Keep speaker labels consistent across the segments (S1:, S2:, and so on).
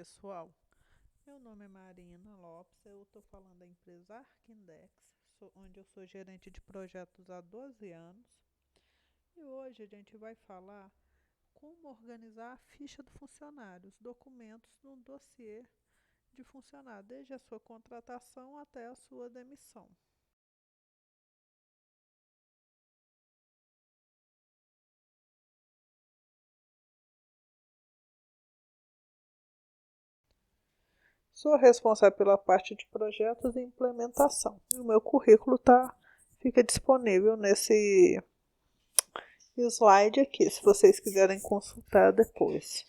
S1: pessoal, meu nome é Marina Lopes, eu estou falando da empresa Arquindex, onde eu sou gerente de projetos há 12 anos. E hoje a gente vai falar como organizar a ficha do funcionário, os documentos no dossiê de funcionário, desde a sua contratação até a sua demissão. Sou responsável pela parte de projetos e implementação. E o meu currículo fica disponível nesse slide aqui, se vocês quiserem consultar depois.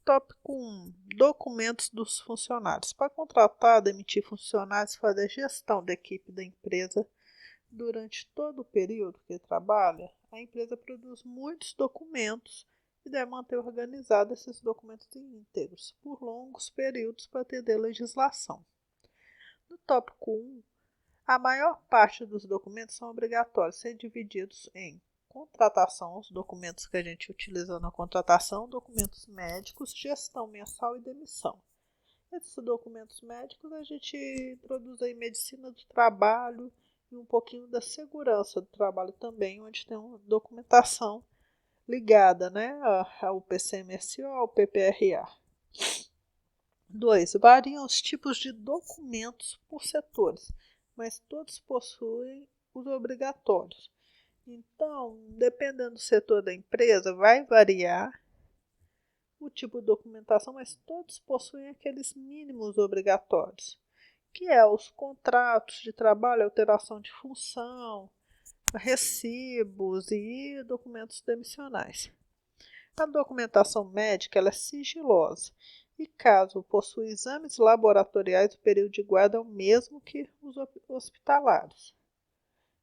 S1: Tópico 1. Documentos dos funcionários. Para contratar, demitir funcionários, fazer gestão da equipe da empresa durante todo o período que trabalha, a empresa produz muitos documentos e deve manter organizados esses documentos íntegros por longos períodos para atender a legislação. No tópico 1, a maior parte dos documentos são obrigatórios ser divididos em contratação, os documentos que a gente utiliza na contratação, documentos médicos, gestão mensal e demissão. Esses documentos médicos a gente introduz aí medicina do trabalho e um pouquinho da segurança do trabalho também, onde tem uma documentação ligada, né, ao PCMSO, ao PPRA. 2. Variam os tipos de documentos por setores, mas todos possuem os obrigatórios. Então, dependendo do setor da empresa, vai variar o tipo de documentação, mas todos possuem aqueles mínimos obrigatórios, que é os contratos de trabalho, alteração de função, recibos e documentos demissionais. A documentação médica ela é sigilosa e, caso possua exames laboratoriais, o período de guarda é o mesmo que os hospitalares.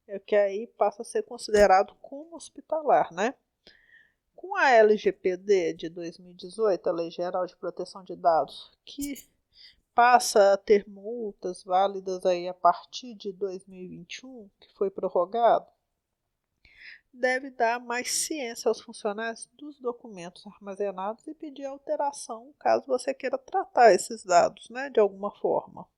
S1: É que aí passa a ser considerado como hospitalar, né? Com a LGPD de 2018, a Lei Geral de Proteção de Dados, que passa a ter multas válidas aí a partir de 2021, que foi prorrogado, deve dar mais ciência aos funcionários dos documentos armazenados e pedir alteração caso você queira tratar esses dados, né, de alguma forma.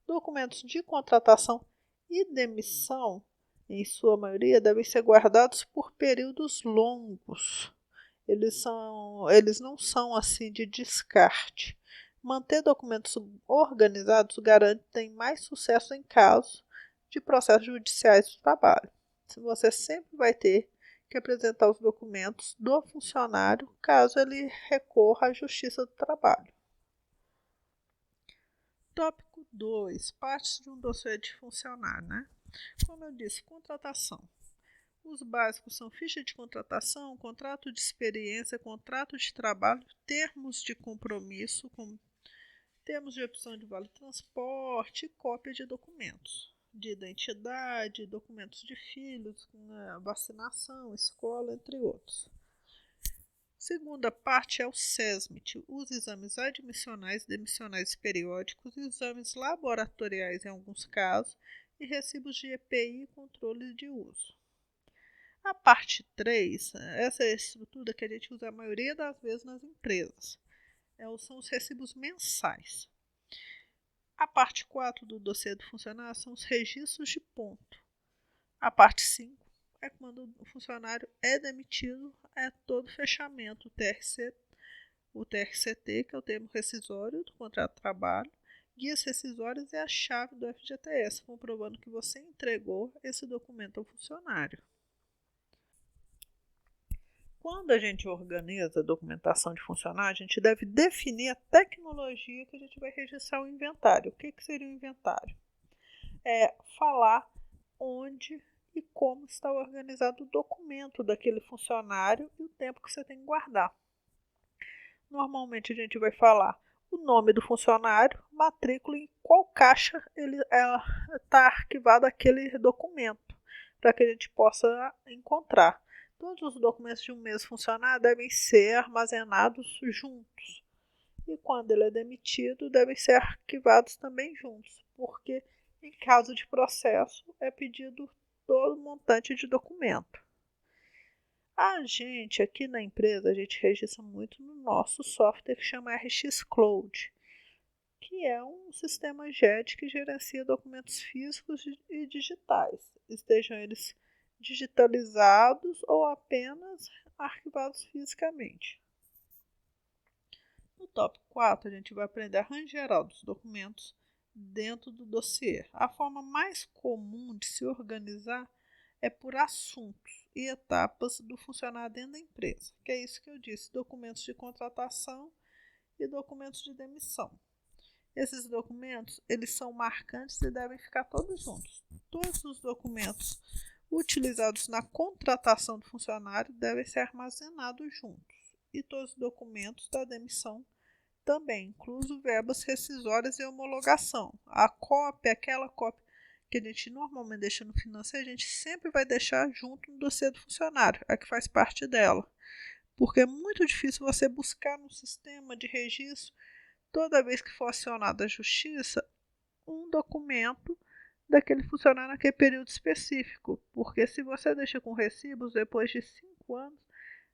S1: Documentos de contratação e demissão, em sua maioria, devem ser guardados por períodos longos. Eles não são assim de descarte. Manter documentos organizados garante mais sucesso em casos de processos judiciais do trabalho. Você sempre vai ter que apresentar os documentos do funcionário caso ele recorra à Justiça do Trabalho. Tópico 2. Partes de um dossiê de funcionário, né? Como eu disse, contratação. Os básicos são ficha de contratação, contrato de experiência, contrato de trabalho, termos de compromisso, como termos de opção de vale-transporte e cópia de documentos de identidade, documentos de filhos, vacinação, escola, entre outros. Segunda parte é o SESMIT, os exames admissionais, demissionais periódicos, exames laboratoriais em alguns casos e recibos de EPI e controle de uso. A parte 3, essa é a estrutura que a gente usa a maioria das vezes nas empresas, são os recibos mensais. A parte 4 do dossiê do funcionário são os registros de ponto. A parte 5 é quando o funcionário é demitido, é todo fechamento, o TRCT, que é o termo rescisório do contrato de trabalho, guias rescisórias e a chave do FGTS, comprovando que você entregou esse documento ao funcionário. Quando a gente organiza a documentação de funcionário, a gente deve definir a tecnologia que a gente vai registrar o inventário. O que seria o inventário? É falar onde e como está organizado o documento daquele funcionário e o tempo que você tem que guardar. Normalmente a gente vai falar o nome do funcionário, matrícula e em qual caixa ele está arquivado aquele documento, para que a gente possa encontrar. Todos os documentos de um mesmo funcionário devem ser armazenados juntos. E quando ele é demitido, devem ser arquivados também juntos, porque em caso de processo é pedido todo montante de documento. A gente aqui na empresa, a gente registra muito no nosso software que chama RX Cloud, que é um sistema JET que gerencia documentos físicos e digitais, estejam eles digitalizados ou apenas arquivados fisicamente. No tópico 4, a gente vai aprender a range geral dos documentos dentro do dossiê. A forma mais comum de se organizar é por assuntos e etapas do funcionário dentro da empresa, que é isso que eu disse, documentos de contratação e documentos de demissão. Esses documentos, eles são marcantes e devem ficar todos juntos. Todos os documentos utilizados na contratação do funcionário devem ser armazenados juntos. E todos os documentos da demissão também, incluso verbas rescisórias e homologação. A cópia, aquela cópia que a gente normalmente deixa no financeiro, a gente sempre vai deixar junto no dossiê do funcionário, a que faz parte dela. Porque é muito difícil você buscar no sistema de registro, toda vez que for acionada a justiça, um documento daquele funcionário naquele período específico. Porque se você deixa com recibos depois de 5 anos,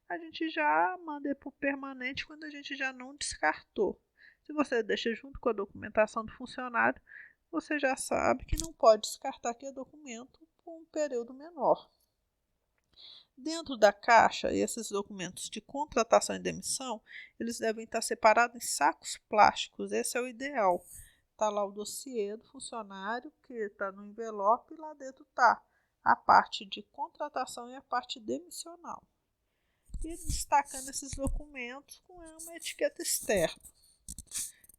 S1: a gente já manda para o permanente quando a gente já não descartou. Se você deixa junto com a documentação do funcionário, você já sabe que não pode descartar aquele documento por um período menor. Dentro da caixa, esses documentos de contratação e demissão, eles devem estar separados em sacos plásticos. Esse é o ideal. Está lá o dossiê do funcionário, que está no envelope, e lá dentro está a parte de contratação e a parte demissional. E destacando esses documentos com uma etiqueta externa.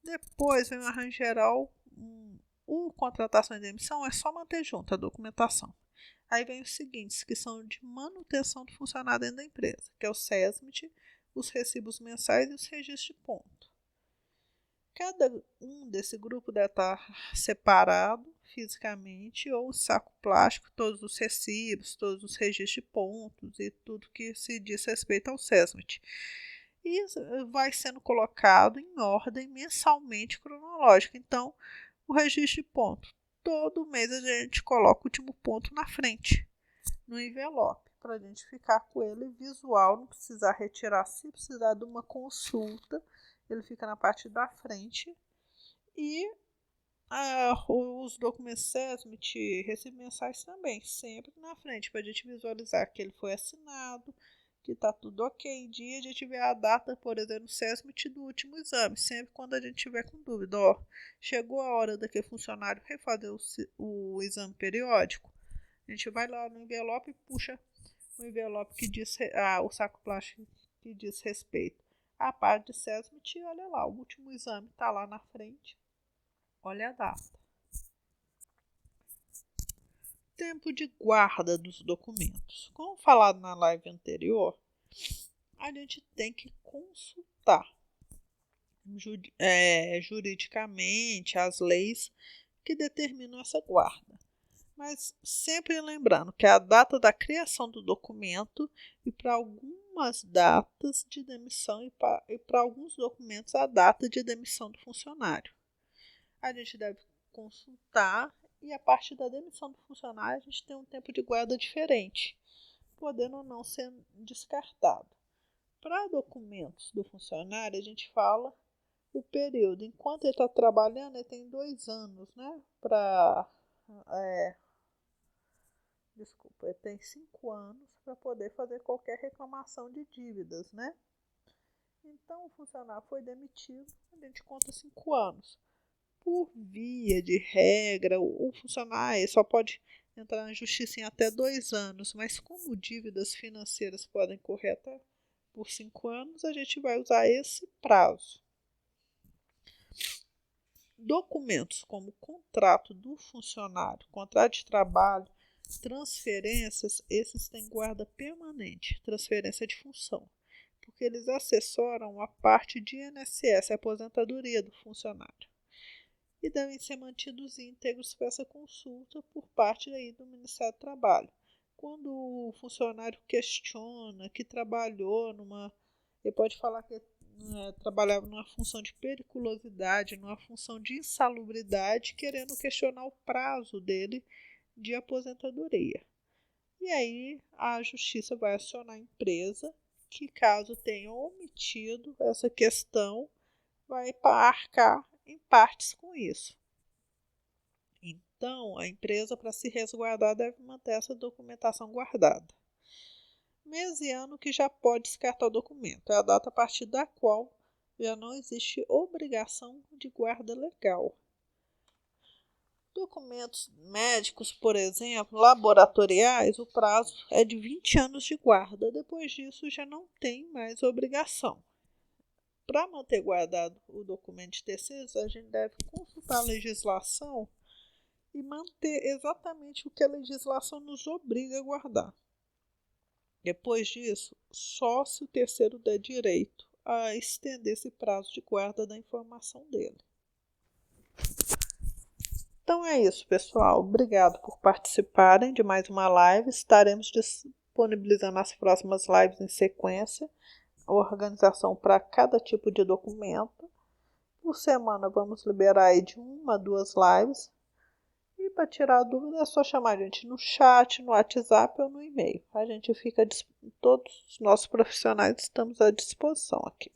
S1: Depois vem o arranjo geral. O contratação e demissão é só manter junto a documentação. Aí vem os seguintes, que são de manutenção do funcionário dentro da empresa, que é o SESMIT, os recibos mensais e os registros de ponto. Cada um desse grupo deve estar separado fisicamente, ou o saco plástico, todos os recibos, todos os registros de pontos e tudo que se diz respeito ao SESMIT. E vai sendo colocado em ordem mensalmente cronológica. Então, o registro de ponto. Todo mês a gente coloca o último ponto na frente, no envelope, para a gente ficar com ele visual, não precisar retirar. Se precisar de uma consulta, ele fica na parte da frente. E os documentos SESMIT, recibos mensais também, sempre na frente, para a gente visualizar que ele foi assinado, que está tudo ok em dia, a gente vê a data, por exemplo, SESMIT do último exame, sempre quando a gente tiver com dúvida, chegou a hora daquele funcionário refazer o exame periódico, a gente vai lá no envelope e puxa o envelope que diz, o saco plástico que diz respeito à parte de SESMIT, e olha lá, o último exame está lá na frente, olha a data. Tempo de guarda dos documentos. Como falado na live anterior, a gente tem que consultar juridicamente as leis que determinam essa guarda. Mas sempre lembrando que é a data da criação do documento e para algumas datas de demissão e para alguns documentos a data de demissão do funcionário. A gente deve consultar. E a parte da demissão do funcionário, a gente tem um tempo de guarda diferente, podendo ou não ser descartado. Para documentos do funcionário, a gente fala o período. Enquanto ele está trabalhando, ele tem 2 anos, né? Ele tem 5 anos para poder fazer qualquer reclamação de dívidas, né? Então, o funcionário foi demitido, a gente conta 5 anos. Por via de regra, o funcionário só pode entrar na justiça em até 2 anos, mas como dívidas financeiras podem correr até por 5 anos, a gente vai usar esse prazo. Documentos como contrato do funcionário, contrato de trabalho, transferências, esses têm guarda permanente, transferência de função, porque eles assessoram a parte de INSS, a aposentadoria do funcionário. E devem ser mantidos íntegros para essa consulta por parte aí do Ministério do Trabalho. Quando o funcionário questiona que trabalhou ele pode falar que trabalhava numa função de periculosidade, numa função de insalubridade, querendo questionar o prazo dele de aposentadoria. E aí a justiça vai acionar a empresa, que, caso tenha omitido essa questão, vai arcar em partes com isso. Então, a empresa, para se resguardar, deve manter essa documentação guardada. Mês e ano que já pode descartar o documento. É a data a partir da qual já não existe obrigação de guarda legal. Documentos médicos, por exemplo, laboratoriais, o prazo é de 20 anos de guarda. Depois disso, já não tem mais obrigação. Para manter guardado o documento de terceiros, a gente deve consultar a legislação e manter exatamente o que a legislação nos obriga a guardar. Depois disso, só se o terceiro der direito a estender esse prazo de guarda da informação dele. Então é isso, pessoal. Obrigado por participarem de mais uma live. Estaremos disponibilizando as próximas lives em sequência, a organização para cada tipo de documento. Por semana vamos liberar aí de 1 a 2 lives. E para tirar dúvida é só chamar a gente no chat, no WhatsApp ou no e-mail. A gente fica, todos os nossos profissionais estamos à disposição aqui.